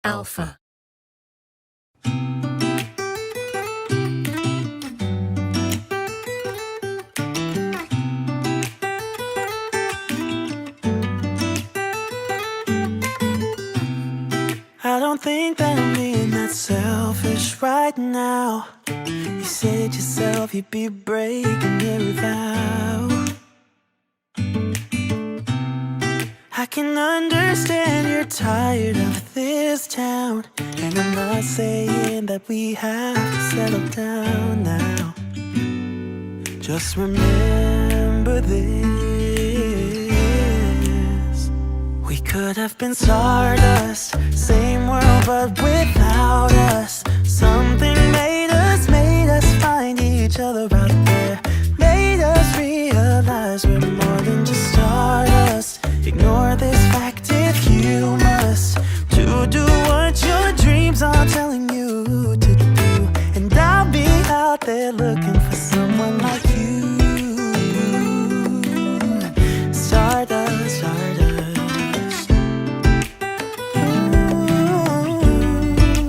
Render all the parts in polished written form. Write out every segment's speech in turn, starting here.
Alpha. I don't think that I'm being that selfish right now. You said yourself you'd be breaking every vow. I can understand you're tired of this town, and I'm not saying that we have to settle down now. Just remember this: we could have been stardust, same world but without us. Something made us find each other out there, made us realize we're more than just stardust. Ignore this fact if you must, to do what your dreams are telling you to do. And I'll be out there looking for someone like you. Stardust, stardust. Ooh,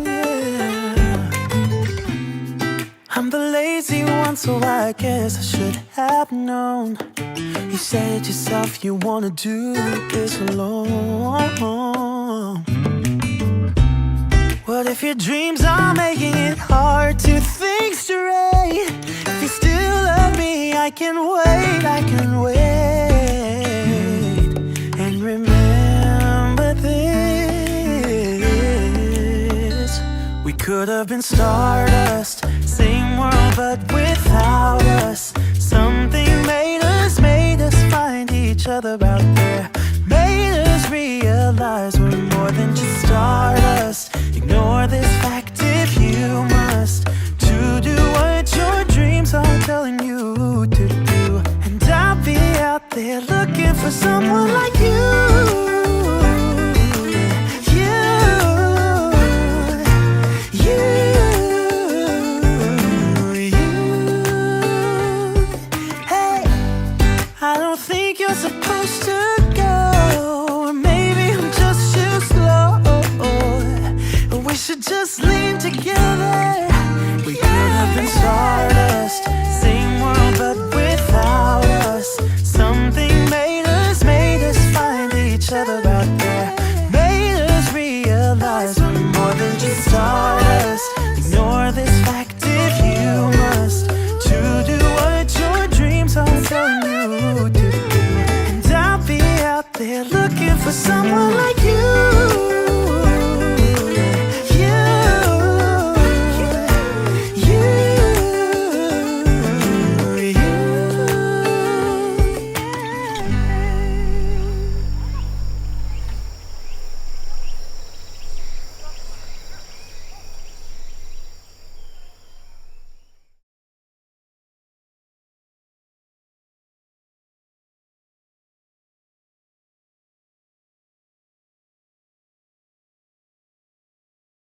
yeah. I'm the lazy one, so I guess I should have known. You said yourself you wanna do this alone. What if your dreams are making it hard to think straight? If you still love me, I can wait, I can wait. And remember this: we could have been stardust, same world but without us. Something made us find each other out there, made us realize we're more than just stars.